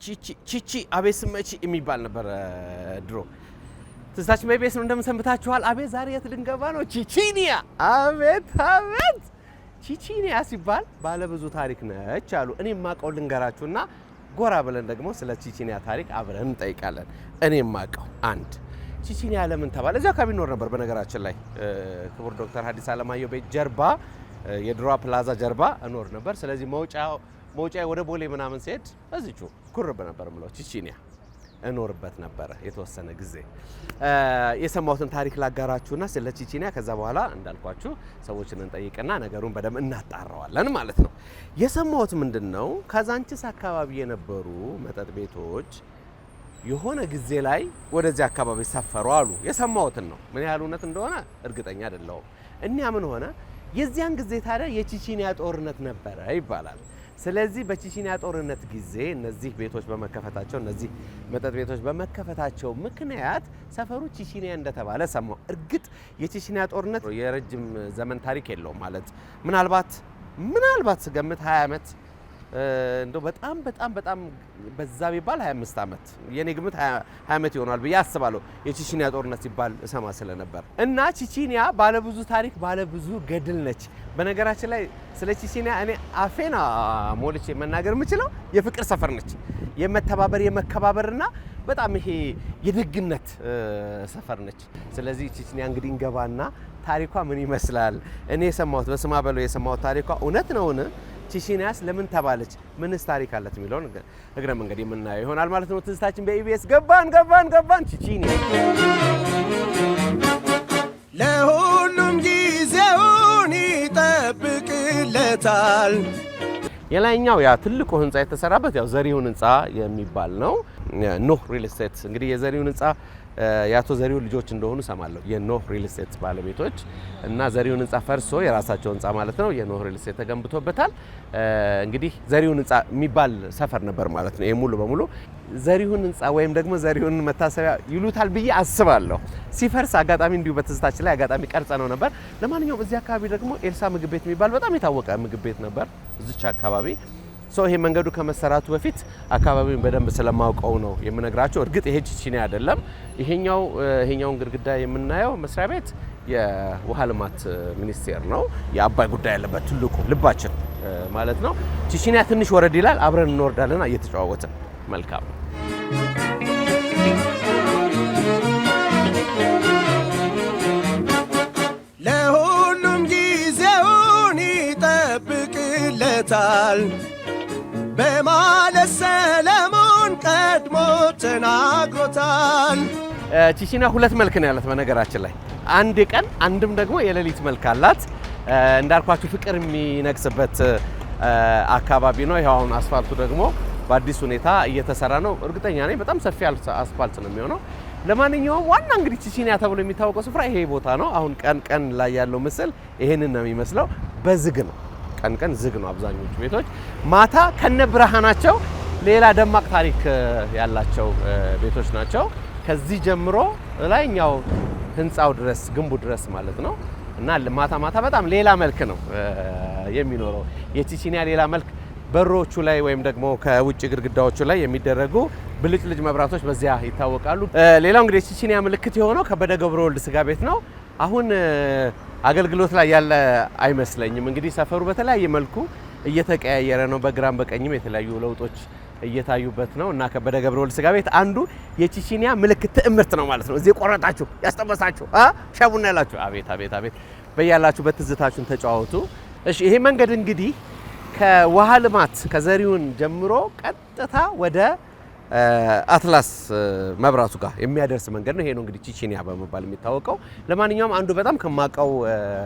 ቺቺ አቤት ስመቺ የሚባል ነበር ድሮ። ትዝታችን በኢቢኤስ ነው እንደምሰንብታችኋል። አቤት ዛሬ የት ልንገባ ነው? ቺቺኒያ። አቤት ቺቺኒያ ሲባል ባለ ብዙ ታሪክ ነች አሉ። እኔ የማውቀው ልንገራችሁና ጎራ ብለን ደግሞ ስለ ቺቺኒያ ታሪክ አብረን እንጠይቃለን። እኔ የማውቀው አንድ ቺቺኒያ ለምን ተባለ? እዚያ አካባቢ ኖር ነበር። በነገራችን ላይ ክቡር ዶክተር ሐዲስ ዓለማየሁ ቤት ጀርባ የድሮዋ ፕላዛ ጀርባ እኖር ነበር። ስለዚህ መውጫ ወደ ቦሌ ምናምን ሲሄድ እዚቹ ኩርብ ነበር ምለው ቺቺኒያ እኖርበት ነበር የተወሰነ ጊዜ። የሰማሁትን ታሪክ ላጋራችሁና ስለ ቺቺኒያ ከዛ በኋላ እንዳልኳችሁ ሰዎችን እንጠይቅና ነገሩን በደንብ እናጣራዋለን ማለት ነው። የሰማሁት ምንድነው ካዛንቺስ አካባቢ የነበሩ መጠጥ ቤቶች የሆነ ጊዜ ላይ ወደዚህ አካባቢ ሰፈሩ አሉ። የሰማሁትን ነው። ምን ያህል እውነት እንደሆነ እርግጠኛ አይደለሁም። እኒያ ምን ሆነ የዚያን ጊዜ ታዲያ የቺቺኒያ ጦርነት ነበረ ይባላል። ስለዚህ በቺቺኒያ ጦርነት ጊዜ እነዚህ ቤቶች በመከፈታቸው እነዚህ መጠጥ ቤቶች በመከፈታቸው ምክንያት ሰፈሩ ቺቺኒያ እንደተባለ ሰማሁ። እርግጥ የቺቺኒያ ጦርነት የረጅም ዘመን ታሪክ የለውም ማለት ምናልባት ስገምት 20 ዓመት እንደው በጣም በዛ ቢባል 25 ዓመት የኔ ግምት 20 ዓመት ይሆናል ብዬ አስባለሁ። የቺቺኒያ ጦርነት ሲባል እሰማ ስለነበር እና ቺቺኒያ ባለብዙ ታሪክ ባለብዙ ገድል ነች። በነገራችን ላይ ስለ ቺቺኒያ እኔ አፌና ሞልቼ መናገር የምችለው የፍቅር ሰፈር ነች። የመተባበር የመከባበርና በጣም ይሄ የደግነት ሰፈር ነች። ስለዚህ ቺቺኒያ እንግዲህ እንገባና ታሪኳ ምን ይመስላል? እኔ የሰማሁት በስማ በለው የሰማሁት ታሪኳ እውነት ነውን? ቺቺኒያስ ለምን ተባለች? ምንስ ታሪክ አላት የሚለውን እግረ መንገድ የምናየው ይሆናል ማለት ነው። ትዝታችን በኢቢኤስ ገባን ቺቺኒያ። ለሁሉም ጊዜውን ይጠብቅለታል። የላይኛው ያ ትልቁ ህንጻ የተሰራበት ያው ዘሪሁን ህንጻ የሚባል ነው። ኖህ ሪል ስቴት እንግዲህ የዘሪሁን ህንጻ ያቶ ዘሪሁን ልጆች እንደሆኑ ሰማለሁ። የኖህ ሪል ስቴት ባለቤቶች እና ዘሪሁን ህንጻ ፈርሶ የራሳቸው ህንጻ ማለት ነው የኖህ ሪል ስቴት ተገንብቶበታል። እንግዲህ ዘሪሁን ህንጻ የሚባል ሰፈር ነበር ማለት ነው። ሙሉ በሙሉ ዘሪሁን ህንጻ ወይም ደግሞ ዘሪሁን መታሰቢያ ይሉታል ብዬ አስባለሁ። ሲፈርስ አጋጣሚ እንዲሁ በትዝታችን ላይ አጋጣሚ ቀርጸ ነው ነበር። ለማንኛውም እዚህ አካባቢ ደግሞ ኤልሳ ምግብ ቤት የሚባል በጣም የታወቀ ምግብ ቤት ነበር እዚች አካባቢ። ይሄ መንገዱ ከመሰራቱ በፊት አካባቢውን በደንብ ስለማውቀው ነው የምነግራቸው። እርግጥ ይሄ ቺቺኒያ አይደለም። ይሄኛውን ግድግዳ የምናየው መስሪያ ቤት የውሃ ልማት ሚኒስቴር ነው። የአባይ ጉዳይ ያለበት ትልቁ ልባችን ማለት ነው። ቺቺኒያ ትንሽ ወረድ ይላል። አብረን እንወርዳለን እየተጫዋወትን። መልካም ለሁሉም ጊዜውን ይጠብቅለታል በማለት ሰለሞን ቀድሞ ተናግሮታል። ቺቺኒያ ሁለት መልክ ነው ያላት በነገራችን ላይ አንድ የቀን አንድም ደግሞ የሌሊት መልክ አላት። እንዳልኳችሁ ፍቅር የሚነግስበት አካባቢ ነው። ይሄው አሁን አስፋልቱ ደግሞ በአዲስ ሁኔታ እየተሰራ ነው። እርግጠኛ ነኝ በጣም ሰፊ አስፋልት ነው የሚሆነው። ለማንኛውም ዋና እንግዲህ ቺቺኒያ ተብሎ የሚታወቀው ስፍራ ይሄ ቦታ ነው። አሁን ቀን ላይ ያለው ምስል ይሄንን ነው የሚመስለው። በዝግ ነው ቀን ዝግ ነው አብዛኞቹ ቤቶች። ማታ ከነ ብርሃናቸው ሌላ ደማቅ ታሪክ ያላቸው ቤቶች ናቸው። ከዚህ ጀምሮ ላይኛው ህንጻው ድረስ ግንቡ ድረስ ማለት ነው። እና ማታ በጣም ሌላ መልክ ነው የሚኖረው። የቺቺኒያ ሌላ መልክ በሮቹ ላይ ወይም ደግሞ ከውጭ ግድግዳዎቹ ላይ የሚደረጉ ብልጭልጭ መብራቶች በዚያ ይታወቃሉ። ሌላው እንግዲህ የቺቺኒያ ምልክት የሆነው ከበደ ገብረ ወልድ ስጋ ቤት ነው። አሁን አገልግሎት ላይ ያለ አይመስለኝም። እንግዲህ ሰፈሩ በተለያየ መልኩ እየተቀያየረ ነው። በግራም በቀኝም የተለያዩ ለውጦች እየታዩበት ነው እና ከበደ ገብረ ወልድ ስጋ ቤት አንዱ የቺቺኒያ ምልክት ትዕምርት ነው ማለት ነው። እዚህ ቆረጣችሁ ያስጠበሳችሁ ሻቡና ያላችሁ አቤት በያላችሁበት ትዝታችሁን ተጫወቱ። እሺ ይሄ መንገድ እንግዲህ ከውሃ ልማት ከዘሪሁን ጀምሮ ቀጥታ ወደ አትላስ መብራቱ ጋር የሚያደርስ መንገድ ነው። ይሄ ነው እንግዲህ ቺቺኒያ በመባል የሚታወቀው። ለማንኛውም አንዱ በጣም ከማውቀው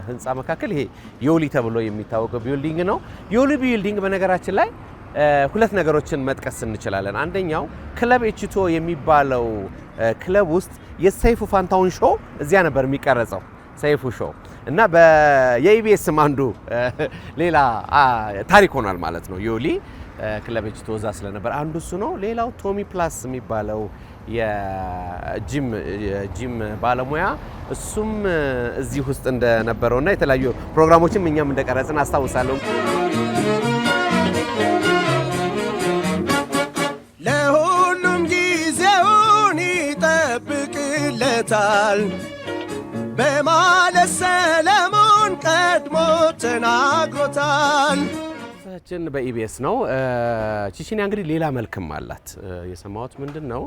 ህንጻ መካከል ይሄ ዮሊ ተብሎ የሚታወቀው ቢልዲንግ ነው። ዮሊ ቢልዲንግ በነገራችን ላይ ሁለት ነገሮችን መጥቀስ እንችላለን። አንደኛው ክለብ ኤችቶ የሚባለው ክለብ ውስጥ የሰይፉ ፋንታውን ሾው እዚያ ነበር የሚቀረጸው ሰይፉ ሾው እና የኢቢኤስም አንዱ ሌላ ታሪክ ሆኗል ማለት ነው። ዮሊ ክለብ ኤችቶ እዛ ስለነበር አንዱ እሱ ነው። ሌላው ቶሚ ፕላስ የሚባለው የጂም ባለሙያ እሱም እዚህ ውስጥ እንደነበረውና የተለያዩ ፕሮግራሞችም እኛም እንደቀረጽን አስታውሳለሁ። ጠብቅለታል በማለት ሰለሞን ቀድሞ ተናግሮታል። ችን በኢቢኤስ ነው። ቺቺኒያ እንግዲህ ሌላ መልክም አላት። የሰማሁት ምንድነው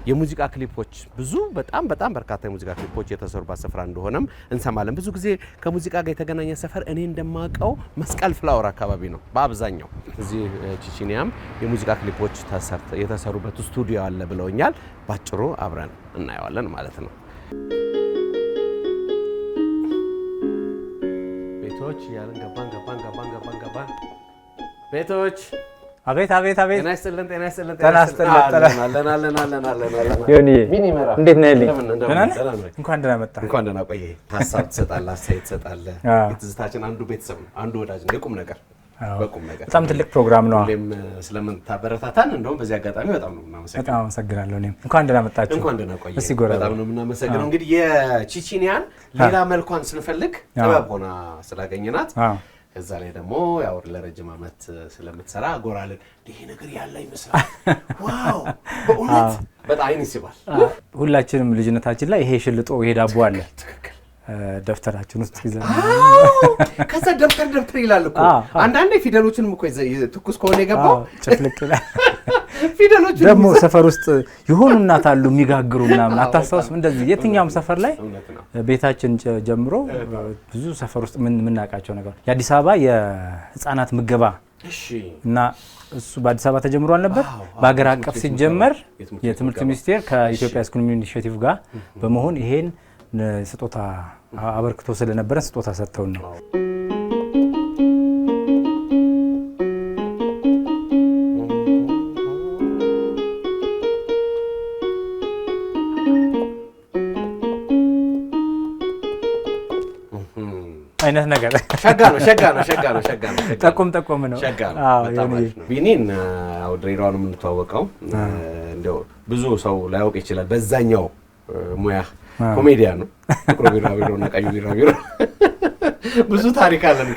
የሙዚቃ ክሊፖች ብዙ በጣም በርካታ የሙዚቃ ክሊፖች የተሰሩባት ስፍራ እንደሆነም እንሰማለን። ብዙ ጊዜ ከሙዚቃ ጋር የተገናኘ ሰፈር እኔ እንደማውቀው መስቀል ፍላወር አካባቢ ነው በአብዛኛው። እዚህ ቺቺኒያም የሙዚቃ ክሊፖች የተሰሩበት ስቱዲዮ አለ ብለውኛል። ባጭሩ አብረን እናየዋለን ማለት ነው። ቤቶች ያለን ገባን ቤቶች አቤት ጤና ይስጥልን ዮኒ እንዴት ነህ? እንኳን ደህና መጣህ። እንኳን ደህና ቆየህ። ሀሳብ ትሰጣለህ፣ አስተያየት ትሰጣለህ። የትዝታችን አንዱ ቤተሰብ ነው፣ አንዱ ወዳጅ ነው። በቁም ነገር በጣም ትልቅ ፕሮግራም ነው። ሁሌም ስለምታበረታታን እንደውም በዚህ አጋጣሚ በጣም ነው የምናመሰግነው። በጣም አመሰግናለሁ። እኔም እንኳን ደህና መጣችሁ። እንኳን ደህና ቆየህ። በጣም ነው የምናመሰግነው። እንግዲህ የቺቺኒያን ሌላ መልኳን ስንፈልግ ጥበብ ሆና ስላገኘናት እዛ ላይ ደግሞ ያው ለረጅም ዓመት ስለምትሰራ ጎራልን ይሄ ነገር ያለ ይመስላል። ዋው በእውነት በጣም አይን ይስባል። ሁላችንም ልጅነታችን ላይ ይሄ ሽልጦ ይሄ ዳቦ አለ ደፍተራችን ውስጥ ይዘን ከዛ ደብተር ይላል እኮ አንዳንዴ ፊደሎችንም እኮ ትኩስ ከሆነ የገባው ጭፍልቅ ይላል። ፊደሎቹ ደግሞ ሰፈር ውስጥ የሆኑ እናት አሉ የሚጋግሩ ምናምን አታስታውስም? እንደዚህ የትኛውም ሰፈር ላይ ቤታችን ጀምሮ ብዙ ሰፈር ውስጥ የምናውቃቸው ነገር የአዲስ አበባ የህፃናት ምገባ እና እሱ በአዲስ አበባ ተጀምሯል ነበር። በአገር አቀፍ ሲጀመር የትምህርት ሚኒስቴር ከኢትዮጵያ ስኩል ኢኒሺዬቲቭ ጋር በመሆን ይሄን ስጦታ አበርክቶ ስለነበረ ስጦታ ሰጥተውን ነው። አይነት ነገር ሸጋ ነው። ጠቆም ነው። ሸጋ ነው። በጣም አሪፍ ነው። ቢኒን ያው ድሬዳዋ ነው የምንተዋወቀው። እንደው ብዙ ሰው ላያውቅ ይችላል። በዛኛው ሙያ ኮሜዲያን ነው። ፍቅሩ ቢራቢሮና ቀዩ ቢራቢሮ ብዙ ታሪክ አለን።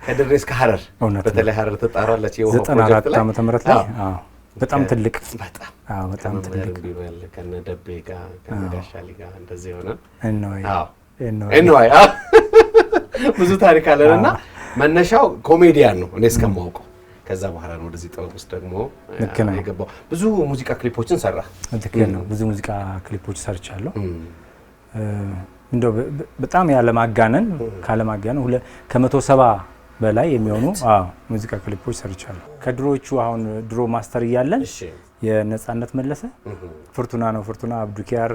ከድሬ እስከ ሐረር በተለይ ሐረር ተጣራለች የውሃ ፕሮጀክት ላይ 94 ዓመተ ምህረት ላይ በጣም ትልቅ በጣም ትልቅ ቢበል ከነ ደቤ ጋር ከነ ጋሻሊ ጋር እንደዚህ ሆነ እንዋይ ብዙ ታሪክ አለንና መነሻው ኮሜዲያን ነው እኔ እስከማውቀው። ከዛ በኋላ ነው ወደዚህ ጥበብ ውስጥ ደግሞ የገባው። ብዙ ሙዚቃ ክሊፖችን ሰራ። ትክክል ነው። ብዙ ሙዚቃ ክሊፖች ሰርቻለሁ። እንደው በጣም ያለማጋነን ከ170 በላይ የሚሆኑ ሙዚቃ ክሊፖች ሰርቻለሁ። ከድሮቹ አሁን ድሮ ማስተር እያለን የነጻነት መለሰ ፍርቱና አብዱኪያር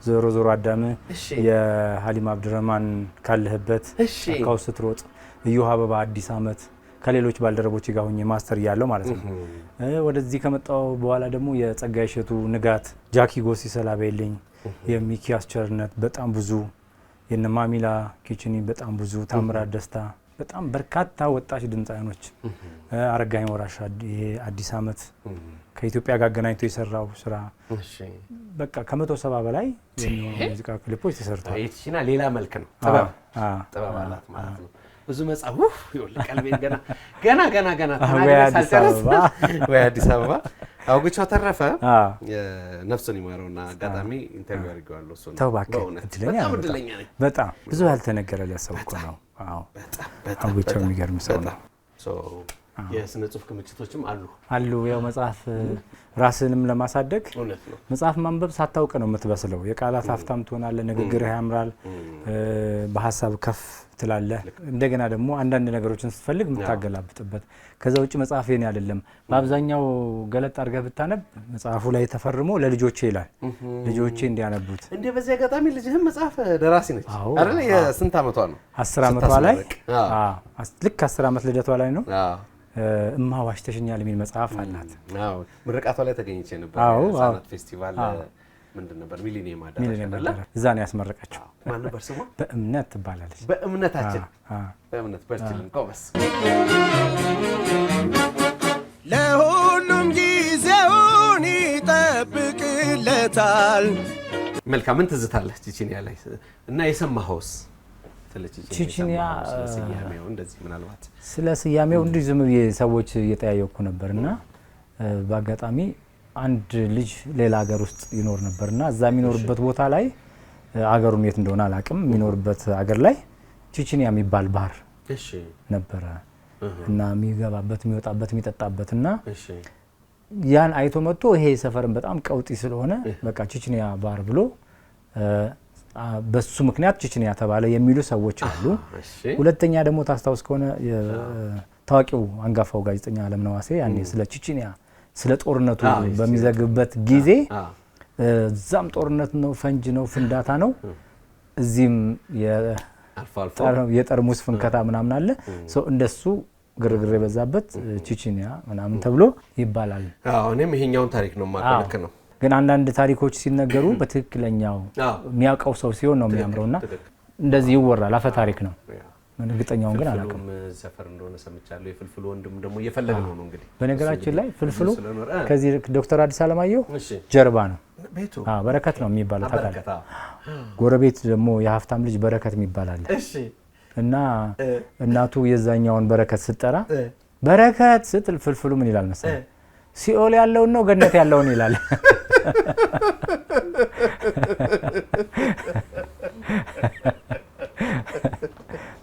ዞሮ አዳም የሀሊማ አብድረማን ካለህበት ጫካው ስትሮጥ እዮሃ አበባ አዲስ አመት ከሌሎች ባልደረቦች ጋር ሆኜ ማስተር እያለሁ ማለት ነው። ወደዚህ ከመጣው በኋላ ደግሞ የጸጋይ እሸቱ ንጋት፣ ጃኪ ጎሲ ሰላቤልኝ፣ የሚኪያስ ቸርነት በጣም ብዙ የነማሚላ ኪችኒ በጣም ብዙ ታምራት ደስታ በጣም በርካታ ወጣት ድምጻዮች አረጋኝ ወራሽ አዲስ አመት ከኢትዮጵያ ጋር ገናኝቶ የሰራው ስራ በቃ ከ170 በላይ የሙዚቃ ክሊፖች ተሰርተዋል። ቺቺኒያ ሌላ መልክ ነው። ጥበብ አላት ማለት ነው። ብዙ መጻፍ ይወልቅ ቀልቤን ገና ወይ አዲስ አበባ አውግቻው ተረፈ ነፍሱን ይማረውና አጋጣሚ ኢንተርቪው አድርጌዋለሁ። እሱ ነው በጣም እድለኛ ነኝ። በጣም ብዙ ያልተነገረለት ሰው እኮ ነው። በጣም አውግቻው የሚገርም ሰው ነው። የስነ ጽሁፍ ክምችቶችም አሉ። ያው መጽሐፍ ራስንም ለማሳደግ መጽሐፍ ማንበብ ሳታውቅ ነው የምትበስለው። የቃላት ሀብታም ትሆናለህ፣ ንግግርህ ያምራል፣ በሐሳብ ከፍ ትላለህ። እንደገና ደግሞ አንዳንድ ነገሮችን ስትፈልግ የምታገላብጥበት። ከዛ ውጭ መጽሐፍ የኔ አይደለም። በአብዛኛው ገለጥ አድርገህ ብታነብ መጽሐፉ ላይ ተፈርሞ ለልጆቼ ይላል። ልጆቼ እንዲያነቡት። እንዴ በዚህ አጋጣሚ ልጅህም መጽሐፍ ደራሲ ነች አይደል? የስንት ዓመቷ ነው? 10 ዓመቷ ላይ ልክ 10 ዓመት ልደቷ ላይ ነው እማ ዋሽተሽኛል የሚል መጽሐፍ አላት። ምርቃቷ ላይ ተገኝቼ ነበር። ህጻናት ፌስቲቫል ምንድን ነበር? ሚሊኒየም አዳራሽ እዛ ነው ያስመረቀችው። ማን ነበር ስሟ? በእምነት ትባላለች። በእምነታችን በእምነት በርችልን ቆመስ ለሁሉም ጊዜውን ይጠብቅለታል። መልካም። ምን ትዝታለህ ቺቺኒያ ላይ እና የሰማኸውስ? ቺቺኒያ ስያሜው እንደዚህ ምናልባት ስለ ስያሜው እንዲህ ዝም ብዬ ሰዎች እየጠያየኩ ነበርና በአጋጣሚ አንድ ልጅ ሌላ ሀገር ውስጥ ይኖር ነበርና እዛ የሚኖርበት ቦታ ላይ አገሩን የት እንደሆነ አላቅም የሚኖርበት አገር ላይ ቺቺኒያ የሚባል ባር ነበረ እና የሚገባበት የሚወጣበት የሚጠጣበትና ያን አይቶ መጥቶ ይሄ ሰፈርን በጣም ቀውጢ ስለሆነ በቃ ቺቺኒያ ባር ብሎ በሱ ምክንያት ቺቺኒያ ተባለ የሚሉ ሰዎች አሉ። ሁለተኛ ደግሞ ታስታውስ ከሆነ ታዋቂው አንጋፋው ጋዜጠኛ አለምነህ ዋሴ ያኔ ስለ ቺቺኒያ ስለ ጦርነቱ በሚዘግብበት ጊዜ እዛም ጦርነት ነው፣ ፈንጅ ነው፣ ፍንዳታ ነው፣ እዚህም የጠርሙስ ፍንከታ ምናምን አለ እንደሱ ግርግር የበዛበት ቺቺኒያ ምናምን ተብሎ ይባላል። እኔም ይሄኛውን ታሪክ ነው ማከለክ ነው። ግን አንዳንድ ታሪኮች ሲነገሩ በትክክለኛው የሚያውቀው ሰው ሲሆን ነው የሚያምረውና እንደዚህ ይወራል። አፈ ታሪክ ነው። እርግጠኛውን ግን አላውቅም። ሰፈር እንደሆነ ሰምቻለሁ። የፍልፍሉ ወንድም ደግሞ እየፈለግነው ነው እንግዲህ። በነገራችን ላይ ፍልፍሉ ከዚህ ዶክተር አዲስ አለማየሁ ጀርባ ነው ቤቱ። በረከት ነው የሚባለው ታውቃለህ። ጎረቤት ደግሞ የሀብታም ልጅ በረከት የሚባል አለ። እና እናቱ የዛኛውን በረከት ስትጠራ በረከት ስትል ፍልፍሉ ምን ይላል መሰለህ? ሲኦል ያለውን ነው ገነት ያለውን ይላል።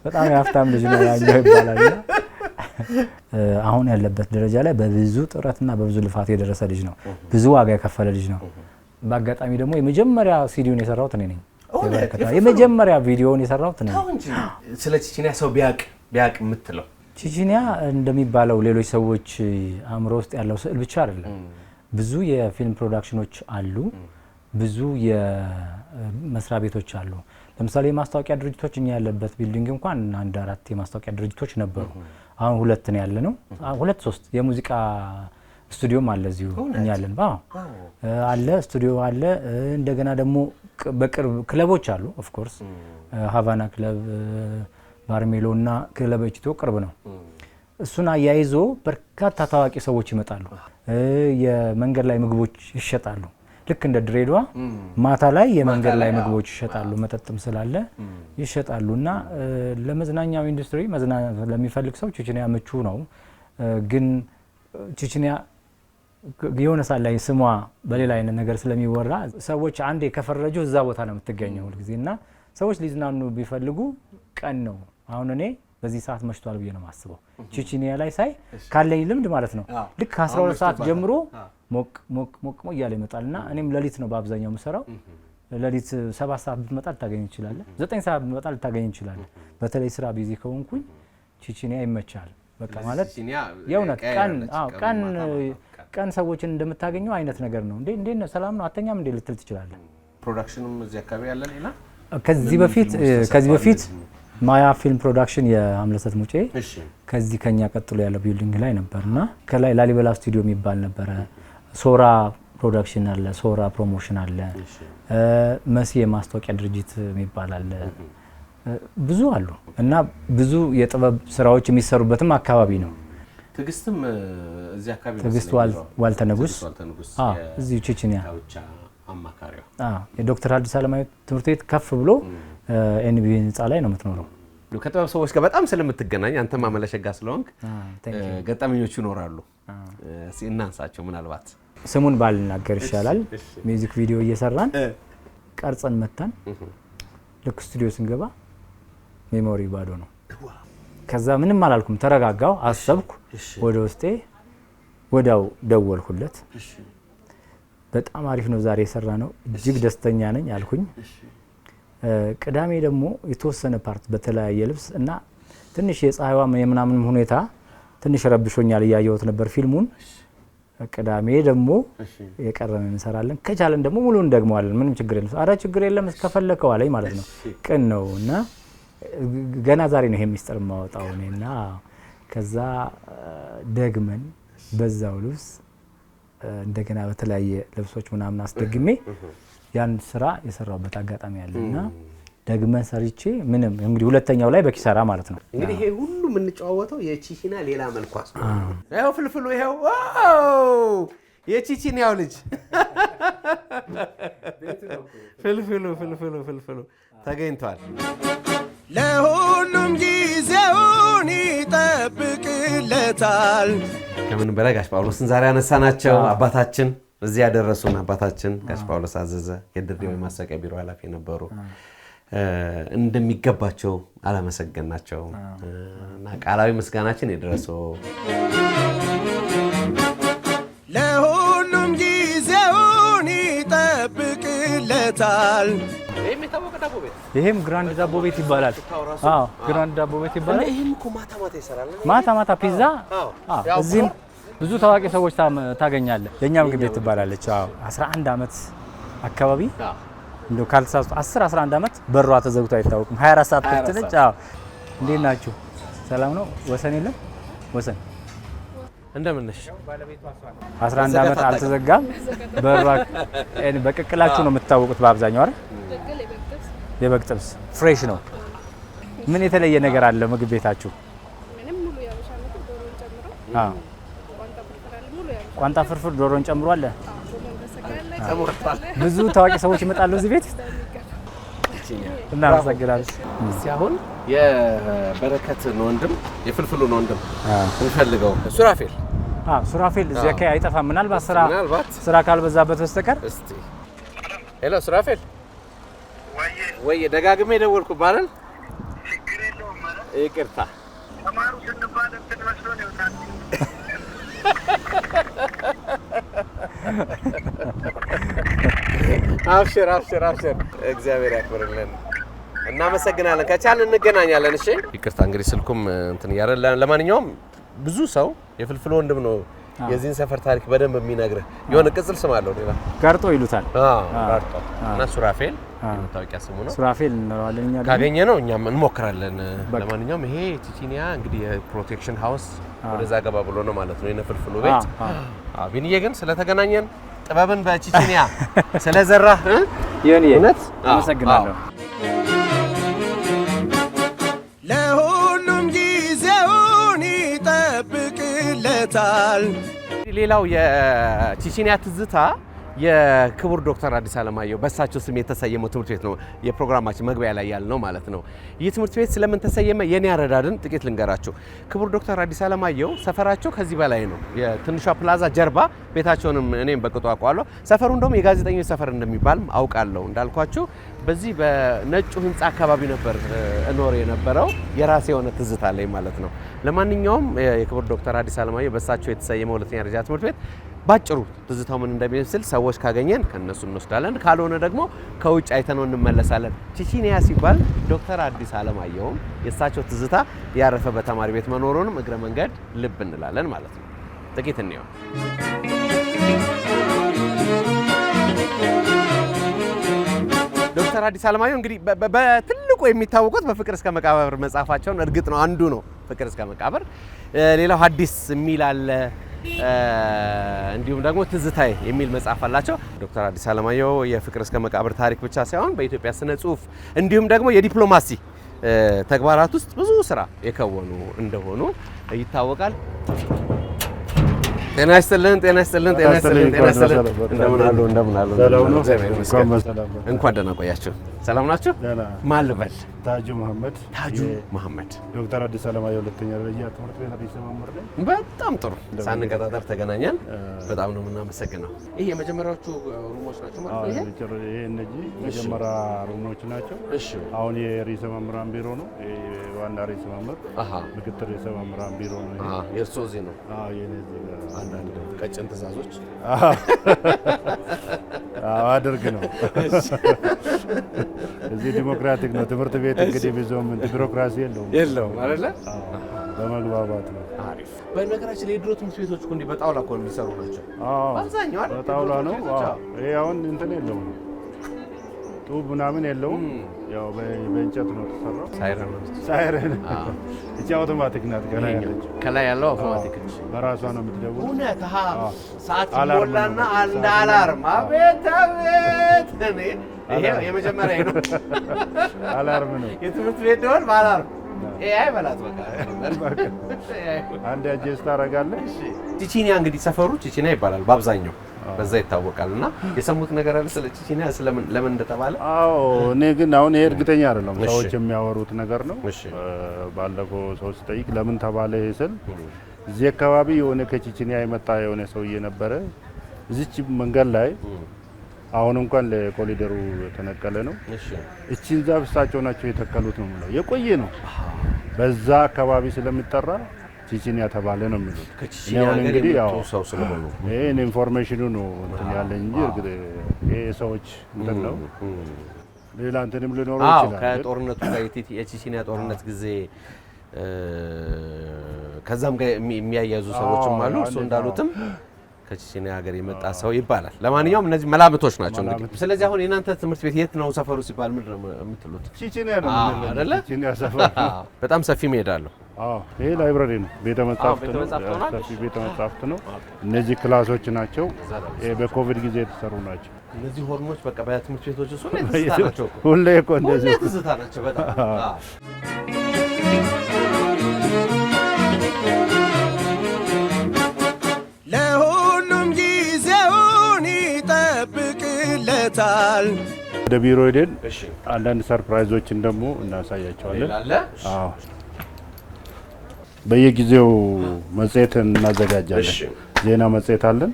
በጣም የሀብታም ልጅ ነው ያኛው ይባላል። አሁን ያለበት ደረጃ ላይ በብዙ ጥረትና በብዙ ልፋት የደረሰ ልጅ ነው። ብዙ ዋጋ የከፈለ ልጅ ነው። በአጋጣሚ ደግሞ የመጀመሪያ ሲዲውን የሰራሁት እኔ ነኝ። የመጀመሪያ ቪዲዮውን የሰራሁት እኔ ነኝ። ስለ ቺቺኒያ ሰው ቢያቅ የምትለው ቺቺኒያ እንደሚባለው ሌሎች ሰዎች አእምሮ ውስጥ ያለው ስዕል ብቻ አይደለም። ብዙ የፊልም ፕሮዳክሽኖች አሉ። ብዙ የመስሪያ ቤቶች አሉ። ለምሳሌ የማስታወቂያ ድርጅቶች እኛ ያለበት ቢልዲንግ እንኳን 1-4 የማስታወቂያ ድርጅቶች ነበሩ። አሁን 2 ነው ያለነው። 2-3 የሙዚቃ ስቱዲዮም አለ እዚሁ እኛ ያለን አለ ስቱዲዮ አለ። እንደገና ደግሞ በቅርብ ክለቦች አሉ። ኦፍ ኮርስ ሃቫና ክለብ፣ ባርሜሎ እና ክለብ ኢትዮ ቅርብ ነው። እሱን አያይዞ በርካታ ታዋቂ ሰዎች ይመጣሉ። የመንገድ ላይ ምግቦች ይሸጣሉ። ልክ እንደ ድሬዳዋ ማታ ላይ የመንገድ ላይ ምግቦች ይሸጣሉ። መጠጥም ስላለ ይሸጣሉና ለመዝናኛው ኢንዱስትሪ መዝናናት ለሚፈልግ ሰው ቺቺኒያ ምቹ ነው። ግን ቺቺኒያ የሆነ ሳል ላይ ስሟ በሌላ አይነት ነገር ስለሚወራ ሰዎች አንዴ ከፈረጁ እዛ ቦታ ነው የምትገኘው ሁልጊዜና ሰዎች ሊዝናኑ ቢፈልጉ ቀን ነው። አሁን እኔ በዚህ ሰዓት መሽቷል ብዬ ነው የማስበው። ቺቺኒያ ላይ ሳይ ካለኝ ልምድ ማለት ነው ልክ 12 ሰዓት ጀምሮ ሞቅ እያለ ይመጣልና እኔም ሌሊት ነው በአብዛኛው የምሰራው። ሌሊት 7 ሰዓት ብትመጣ ልታገኝ ይችላል፣ 9 ሰዓት ብትመጣ ልታገኝ ይችላል። በተለይ ስራ ቢዚ ከሆንኩኝ ቺቺኒያ ይመቻል። በቃ ማለት የእውነት ቀን ሰዎችን እንደምታገኘው አይነት ነገር ነው። እንዴ ነው ሰላም ነው አተኛም እንዴ ልትል ትችላለህ። ፕሮዳክሽኑም እዚህ አካባቢ ያለ ሌላ ከዚህ በፊት ማያ ፊልም ፕሮዳክሽን የአምለሰት ሙጬ ከዚህ ከኛ ቀጥሎ ያለው ቢልዲንግ ላይ ነበርና ከላይ ላሊበላ ስቱዲዮ የሚባል ነበረ። ሶራ ፕሮዳክሽን አለ፣ ሶራ ፕሮሞሽን አለ፣ መሲ የማስታወቂያ ድርጅት የሚባል አለ። ብዙ አሉ እና ብዙ የጥበብ ስራዎች የሚሰሩበትም አካባቢ ነው። ትግስትም እዚህ አካባቢ ነው። ትግስት ዋልተ ንጉስ እዚህ ቺቺኒያ አማካሪው የዶክተር አዲስ አለማየሁ ትምህርት ቤት ከፍ ብሎ ኤንቢ ህንጻ ላይ ነው የምትኖረው። ከጥበብ ሰዎች ጋር በጣም ስለምትገናኝ አንተ ማመለሸጋ ስለሆንክ ገጠመኞቹ ይኖራሉ። እናንሳቸው። ምናልባት ስሙን ባልናገር ይሻላል። ሚውዚክ ቪዲዮ እየሰራን ቀርጸን መጣን። ልክ ስቱዲዮ ስንገባ ሜሞሪ ባዶ ነው። ከዛ ምንም አላልኩም፣ ተረጋጋው፣ አሰብኩ። ወደ ውስጤ ወዳው ደወልኩለት። በጣም አሪፍ ነው ዛሬ የሰራ ነው፣ እጅግ ደስተኛ ነኝ አልኩኝ። ቅዳሜ ደግሞ የተወሰነ ፓርት በተለያየ ልብስ እና ትንሽ የፀሐይዋ የምናምን ሁኔታ ትንሽ ረብሾኛል፣ እያየሁት ነበር ፊልሙን። ቅዳሜ ደግሞ የቀረን እንሰራለን፣ ከቻለን ደግሞ ሙሉ እንደግመዋለን፣ ምንም ችግር የለም። አረ ችግር የለም እስከፈለከው አለኝ ማለት ነው። ቅን ነው እና ገና ዛሬ ነው ይሄ ሚስጥር ማወጣው እኔና ከዛ ደግመን በዛው ልብስ እንደገና በተለያየ ልብሶች ምናምን አስደግሜ ያን ስራ የሰራውበት አጋጣሚ ያለና ደግመን ሰርቼ ምንም እንግዲህ ሁለተኛው ላይ በኪሳራ ማለት ነው። እንግዲህ ይሄ ሁሉ የምንጫወተው የቺቺኒያ ሌላ መልኳስ ነው። ያው ፍልፍሉ ይሄው ዋው የቺቺኒያው ልጅ ፍልፍሉ ተገኝቷል። ለሁሉም ጊዜውን ይጠብቅለታል። ከምን በላይ ጋሽ ጳውሎስን ዛሬ ያነሳናቸው አባታችን እዚህ ያደረሱን አባታችን ጋሽ ጳውሎስ አዘዘ የድሬው የማስታወቂያ ቢሮ ኃላፊ ነበሩ። እንደሚገባቸው አላመሰገናቸው እና ቃላዊ ምስጋናችን ይድረሰው። ለሁሉም ጊዜውን ይጠብቅለታል። ይሄም ግራንድ ዳቦ ቤት ይባላል። አዎ ግራንድ ዳቦ ቤት ይባላል። ይሄም እኮ ማታ ይሰራል። ማታ ፒዛ። እዚህም ብዙ ታዋቂ ሰዎች ታገኛለህ። የኛ ምግብ ቤት ትባላለች። 11 ዓመት አካባቢ እንደው ካልተሳሳቱ 11 ዓመት በሯ ተዘግቶ አይታወቅም። 24 ሰዓት ክፍት ነች። እንዴት ናችሁ? ሰላም ነው? ወሰን የለም? ወሰን እንደምን ነሽ? 11 ዓመት አልተዘጋም በሯ። በቅቅላችሁ ነው የምትታወቁት በአብዛኛው አይደል? የበግ ጥብስ ፍሬሽ ነው። ምን የተለየ ነገር አለ ምግብ ቤታችሁ? ምንም ሙሉ ያበሻ ምግብ ዶሮን ጨምሮ ቋንጣ ፍርፍር ዶሮን ጨምሮ አለ። ብዙ ታዋቂ ሰዎች ይመጣሉ እዚህ ቤት። እናመሰግናለን። ሲያሁን የበረከትን ወንድም የፍልፍሉን ወንድም እንፈልገው ሱራፌል ሱራፌል እዚህ አካባቢ አይጠፋም። ምናልባት ስራ ካልበዛበት በስተቀር። እስቲ ሄሎ ሱራፌል። ወይ ደጋግሜ ደወልኩ ባለን ይቅርታ ተማሩ ስንባል እንትን መስሎ ነው ታንቲ አብሽር እግዚአብሔር ያክብርልን። እናመሰግናለን። ከቻልን እንገናኛለን። እሺ ይቅርታ እንግዲህ ስልኩም እንትን ያረለ። ለማንኛውም ብዙ ሰው የፍልፍል ወንድም ነው የዚህን ሰፈር ታሪክ በደንብ የሚነግርህ። የሆነ ቅጽል ስም አለው ሌላ ጋርጦ ይሉታል። ጋርጦ እና ሱራፌል የመታወቂያ ስሙ ነው። ሱራፌል እንለዋለን እኛ ካገኘ ነው እኛም እንሞክራለን። ለማንኛውም ይሄ ቺቺኒያ እንግዲህ የፕሮቴክሽን ሃውስ ወደዛ ገባ ብሎ ነው ማለት ነው የፍልፍሉ ቤት። ቢንዬ ግን ስለተገናኘን ጥበብን በቺቺኒያ ስለዘራ ይሁን እውነት አመሰግናለሁ። ለሁሉም ጊዜውን ይጠብቅለታል። ሌላው የቺቺኒያ ትዝታ የክቡር ዶክተር አዲስ አለማየሁ በእሳቸው ስም የተሰየመው ትምህርት ቤት ነው። የፕሮግራማችን መግቢያ ላይ ያልነው ማለት ነው። ይህ ትምህርት ቤት ስለምን ተሰየመ የኔ አረዳድን ጥቂት ልንገራችሁ። ክቡር ዶክተር አዲስ አለማየሁ ሰፈራቸው ከዚህ በላይ ነው። የትንሿ ፕላዛ ጀርባ ቤታቸውንም እኔም በቅጡ አውቀዋለሁ። ሰፈሩ እንደውም የጋዜጠኞች ሰፈር እንደሚባልም አውቃለሁ። እንዳልኳችሁ በዚህ በነጩ ህንፃ አካባቢ ነበር እኖር የነበረው። የራሴ የሆነ ትዝታ አለኝ ማለት ነው። ለማንኛውም የክቡር ዶክተር አዲስ አለማየሁ በእሳቸው የተሰየመው ሁለተኛ ደረጃ ትምህርት ቤት ባጭሩ ትዝታው ምን እንደሚመስል ሰዎች ካገኘን ከነሱ እንወስዳለን፣ ካልሆነ ደግሞ ከውጭ አይተነው እንመለሳለን። ቺቺኒያ ሲባል ዶክተር አዲስ አለማየሁም የእሳቸው ትዝታ ያረፈ በተማሪ ቤት መኖሩንም እግረ መንገድ ልብ እንላለን ማለት ነው። ጥቂት እንየው። ዶክተር አዲስ አለማየሁ እንግዲህ በትልቁ የሚታወቁት በፍቅር እስከ መቃብር መጽሐፋቸውን እርግጥ ነው አንዱ ነው ፍቅር እስከ መቃብር። ሌላው ሐዲስ የሚል አለ። እንዲሁም ደግሞ ትዝታዬ የሚል መጽሐፍ አላቸው። ዶክተር አዲስ አለማየሁ የፍቅር እስከ መቃብር ታሪክ ብቻ ሳይሆን በኢትዮጵያ ስነ ጽሁፍ እንዲሁም ደግሞ የዲፕሎማሲ ተግባራት ውስጥ ብዙ ስራ የከወኑ እንደሆኑ ይታወቃል። ጤና ይስጥልን። እንደምን አሉ? እንኳን ደህና ቆያችሁ። ሰላም ናችሁ? ማን ልበል? ታጁ መሐመድ። ዶክተር አዲስ አለማየሁ ሁለተኛ ደረጃ ትምህርት ቤት አዲስ መምህር ነኝ። በጣም ጥሩ። ሳንቀጣጠር ተገናኘን። በጣም ነው የምናመሰግነው። ይሄ የመጀመሪያዎቹ ሩሞች ናቸው ማለት ነው? ይሄ እነዚህ መጀመሪያ ሩሞች ናቸው። እሺ። አሁን የርዕሰ መምህራን ቢሮ ነው። ዋና ርዕሰ መምህር፣ ምክትል ርዕሰ መምህራን ቢሮ ነው። የእርስዎ እዚህ ነው? አዎ፣ የኔ እዚህ ነው። አንዳንድ ቀጭን ትእዛዞች አድርግ ነው። እዚህ ዲሞክራቲክ ነው ትምህርት ቤት። እንግዲህ ብዙም ቢሮክራሲ የለውም አይደለ? በመግባባት ነው። አሪፍ። በነገራችን ላይ የድሮ ትምህርት ቤቶች እኮ እንዲህ በጣውላ እኮ የሚሰሩ ናቸው። አብዛኛው አይደል? በጣውላ ነው። ይሄ አሁን እንትን የለውም፣ ጡብ ምናምን የለውም። ያው በእንጨት ነው የተሰራው። ሳይረን እቺ አውቶማቲክ ናት። ከላይ ያለው አውቶማቲክ ነች። በራሷ ነው የምትደውለው። እውነት? ሰዓት ይሞላና አንድ አላርም። አቤት አቤት! ይሄ የመጀመሪያ ነው። አላርም ነው የትምህርት ቤት ደወል በአላርም ኤአይ በላት። በቃ አንድ አጀስት ታደርጋለህ። ቺቺኒያ እንግዲህ ሰፈሩ ቺቺኒያ ይባላል በአብዛኛው፣ በዛ ይታወቃል። እና የሰሙት ነገር አለ ስለ ቺቺኒያ ለምን እንደተባለ? አዎ፣ እኔ ግን አሁን ይሄ እርግጠኛ አይደለም፣ ሰዎች የሚያወሩት ነገር ነው። ባለፈው ሰው ሲጠይቅ ለምን ተባለ ይሄ ስል እዚህ አካባቢ የሆነ ከቺቺኒያ የመጣ የሆነ ሰውዬ ነበረ። እዚች መንገድ ላይ አሁን እንኳን ለኮሊደሩ የተነቀለ ነው። እቺን ዛፍ እሳቸው ናቸው የተከሉት ነው ማለት የቆየ ነው። በዛ አካባቢ ስለሚጠራ ቺቺኒያ ተባለ ነው የሚሉት። ከቺቺኒያ እንግዲህ ያው ሰው ስለሆኑ ይሄን ኢንፎርሜሽኑ ነው እንትን ያለኝ እንጂ እርግጥ ይሄ ሰዎች እንትን ነው ሌላ እንትንም ሊኖረው ይችላል። ከጦርነቱ ጋር የቺቺኒያ ጦርነት ጊዜ ከዛም ጋር የሚያያዙ ሰዎችም አሉ። እሱ እንዳሉትም ከቺቺኒያ ሀገር የመጣ ሰው ይባላል። ለማንኛውም እነዚህ መላምቶች ናቸው እንግዲህ። ስለዚህ አሁን የእናንተ ትምህርት ቤት የት ነው ሰፈሩ ሲባል ምንድን ነው የምትሉት? ቺቺኒያ ነው አይደለ? ቺቺኒያ ሰፈር በጣም ሰፊ ሜዳ አለው። ይሄ ላይብራሪ ነው፣ ቤተ መጻሕፍት ነው፣ ሰፊ ቤተ መጻሕፍት ነው። እነዚህ ክላሶች ናቸው፣ በኮቪድ ጊዜ የተሰሩ ናቸው። እነዚህ ሆርሞች በቃ በትምህርት ቤቶች እሱ ላይ ትዝታ ናቸው። ሁሌ እኮ እንደዚህ ትዝታ ናቸው በጣም ለሁሉም ጊዜውን ይጠብቅለታል። ወደ ቢሮ ሄደን አንዳንድ ሰርፕራይዞችን ደግሞ እናሳያቸዋለን። አዎ በየጊዜው መጽሔት እናዘጋጃለን። ዜና መጽሔት አለን።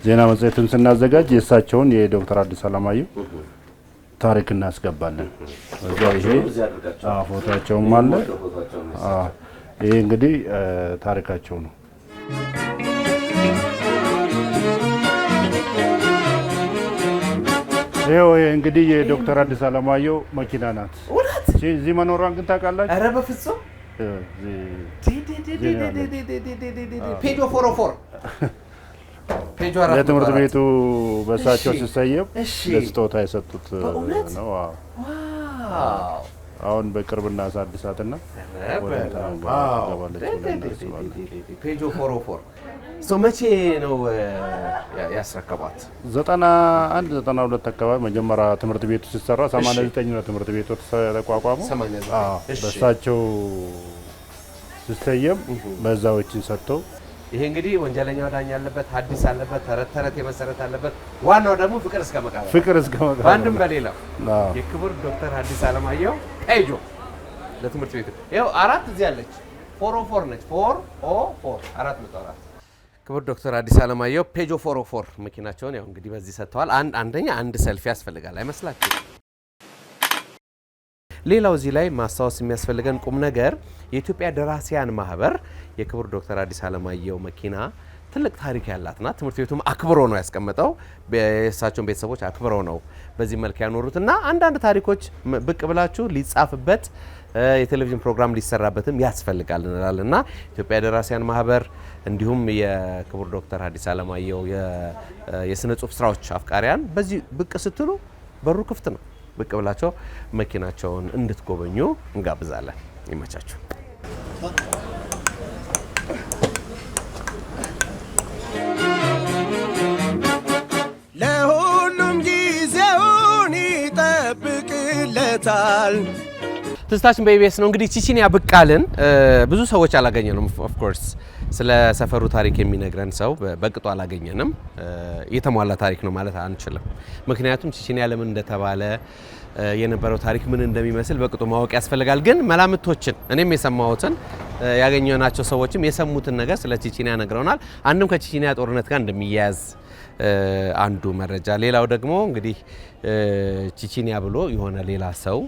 ዜና መጽሔትን ስናዘጋጅ የእሳቸውን የዶክተር አዲስ አለማየሁ ታሪክ እናስገባለን። እዛ ይሄ ፎቶአቸውም አለ። ይሄ እንግዲህ ታሪካቸው ነው። ይሄው እንግዲህ የዶክተር አዲስ አለማየሁ መኪና ናት። እዚህ መኖሯን ግን ታውቃላችሁ? ኧረ በፍጹም ፔጆ 404 ለትምህርት ቤቱ በእሳቸው ሲሰየም ለስጦታ የሰጡት ነው። አሁን በቅርብ እናሳድሳትና ፔጆ 404 መቼ ነው ያስረከቧት? 91 92 አካባቢ መጀመሪያ ትምህርት ቤቱ ሲሰራ 89 ነው ትምህርት ቤቱ ተቋቋመው። በእሳቸው ሲሰየም በዛዎችን ሰጥተው ይሄ እንግዲህ ወንጀለኛው ዳኛ ያለበት ሐዲስ አለበት ተረት ተረት የመሰረት አለበት። ዋናው ደግሞ ፍቅር እስከ መቃብር በአንድም በሌላው የክቡር ዶክተር ሐዲስ አለማየሁ ፔጆ ለትምህርት ቤቱ ይኸው 4 እዚህ አለች 404 ነች 404 404 ክቡር ዶክተር ሐዲስ አለማየሁ ፔጆ 404 መኪናቸውን ያው እንግዲህ በዚህ ሰጥተዋል። አንደኛ አንድ ሰልፊ ያስፈልጋል አይመስላችሁ? ሌላው እዚህ ላይ ማስታወስ የሚያስፈልገን ቁም ነገር የኢትዮጵያ ደራሲያን ማህበር የክቡር ዶክተር አዲስ አለማየሁ መኪና ትልቅ ታሪክ ያላት ናት። ትምህርት ቤቱም አክብሮ ነው ያስቀመጠው። የእሳቸውን ቤተሰቦች አክብሮ ነው በዚህ መልክ ያኖሩት እና አንዳንድ ታሪኮች ብቅ ብላችሁ ሊጻፍበት የቴሌቪዥን ፕሮግራም ሊሰራበትም ያስፈልጋል እንላለን እና ኢትዮጵያ ደራሲያን ማህበር እንዲሁም የክቡር ዶክተር አዲስ አለማየሁ የስነ ጽሁፍ ስራዎች አፍቃሪያን በዚህ ብቅ ስትሉ በሩ ክፍት ነው። ብቅ ብላቸው መኪናቸውን እንድትጎበኙ እንጋብዛለን። ይመቻችሁ። ለሁሉም ጊዜውን ይጠብቅለታል። ትዝታችን በኢቢኤስ ነው እንግዲህ ቺቺኒያ ብቅ አልን። ብዙ ሰዎች አላገኘንም። ኦፍ ኮርስ ስለ ሰፈሩ ታሪክ የሚነግረን ሰው በቅጡ አላገኘንም። የተሟላ ታሪክ ነው ማለት አንችልም። ምክንያቱም ቺቺኒያ ለምን እንደተባለ የነበረው ታሪክ ምን እንደሚመስል በቅጡ ማወቅ ያስፈልጋል። ግን መላምቶችን እኔም የሰማሁትን ያገኘናቸው ሰዎችም የሰሙትን ነገር ስለ ቺቺኒያ ነግረውናል። አንድም ከቺቺኒያ ጦርነት ጋር እንደሚያያዝ አንዱ መረጃ፣ ሌላው ደግሞ እንግዲህ ቺቺኒያ ብሎ የሆነ ሌላ ሰው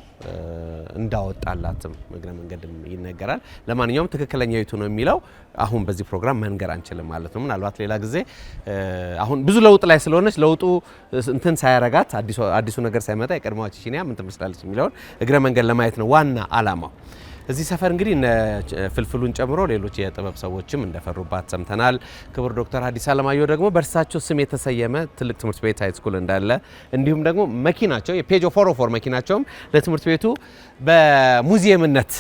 እንዳወጣላትም እግረ መንገድም ይነገራል። ለማንኛውም ትክክለኛ የቱ ነው የሚለው አሁን በዚህ ፕሮግራም መንገር አንችልም ማለት ነው። ምናልባት ሌላ ጊዜ አሁን ብዙ ለውጥ ላይ ስለሆነች ለውጡ እንትን ሳያረጋት አዲሱ ነገር ሳይመጣ የቀድሞዋ ቺቺኒያ ምን ትመስላለች የሚለውን እግረ መንገድ ለማየት ነው ዋና አላማው። እዚህ ሰፈር እንግዲህ እነ ፍልፍሉን ጨምሮ ሌሎች የጥበብ ሰዎችም እንደፈሩባት ሰምተናል። ክቡር ዶክተር አዲስ አለማየሁ ደግሞ በእርሳቸው ስም የተሰየመ ትልቅ ትምህርት ቤት ሃይስኩል እንዳለ እንዲሁም ደግሞ መኪናቸው የፔጆ 404 መኪናቸውም ለትምህርት ቤቱ በሙዚየምነት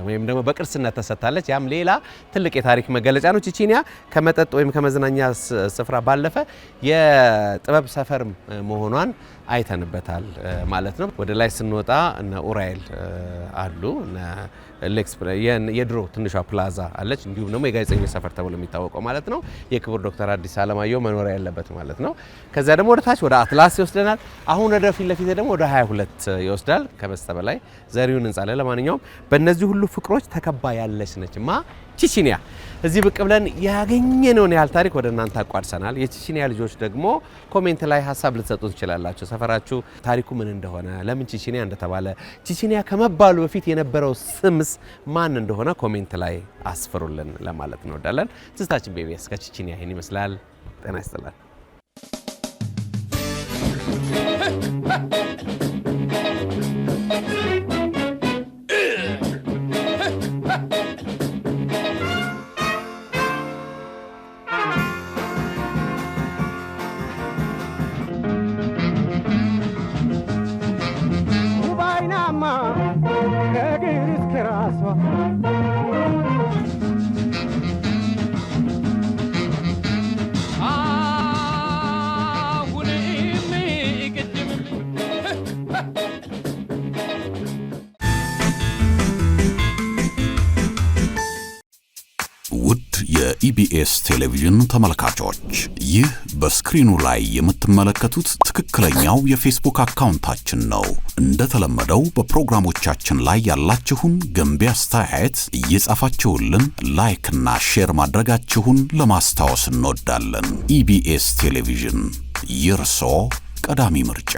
ወይም ደግሞ በቅርስነት ተሰጥታለች። ያም ሌላ ትልቅ የታሪክ መገለጫ ነው። ቺቺኒያ ከመጠጥ ወይም ከመዝናኛ ስፍራ ባለፈ የጥበብ ሰፈር መሆኗን አይተንበታል ማለት ነው። ወደ ላይ ስንወጣ እነ ኡራኤል አሉ እና ሌክስ የድሮ ትንሿ ፕላዛ አለች። እንዲሁም ደግሞ የጋዜጠኞች ሰፈር ተብሎ የሚታወቀው ማለት ነው የክቡር ዶክተር አዲስ አለማየሁ መኖሪያ ያለበት ማለት ነው። ከዚያ ደግሞ ወደ ታች ወደ አትላስ ይወስደናል። አሁን ወደ ፊት ለፊት ደግሞ ወደ 22 ይወስዳል። ከበስተበላይ ዘሪሁን ህንጻ ላይ። ለማንኛውም በእነዚህ ሁሉ ፍቅሮች ተከባ ያለች ነች ቺቺኒያ። እዚህ ብቅ ብለን ያገኘነውን ያህል ታሪክ ወደ እናንተ አቋድሰናል። የቺቺኒያ ልጆች ደግሞ ኮሜንት ላይ ሀሳብ ልትሰጡ ትችላላችሁ። ሰፈራችሁ ታሪኩ ምን እንደሆነ፣ ለምን ቺቺኒያ እንደተባለ፣ ቺቺኒያ ከመባሉ በፊት የነበረው ስምስ ማን እንደሆነ ኮሜንት ላይ አስፍሩልን ለማለት እንወዳለን። ትዝታችን በኢቢኤስ ከቺቺኒያ ይህን ይመስላል። ጤና ይስጥልን። ውድ የኢቢኤስ ቴሌቪዥን ተመልካቾች ይህ በስክሪኑ ላይ የምትመለከቱት ትክክለኛው የፌስቡክ አካውንታችን ነው። እንደተለመደው በፕሮግራሞቻችን ላይ ያላችሁን ገንቢ አስተያየት እየጻፋችሁልን ላይክ እና ሼር ማድረጋችሁን ለማስታወስ እንወዳለን። ኢቢኤስ ቴሌቪዥን የርሶ ቀዳሚ ምርጫ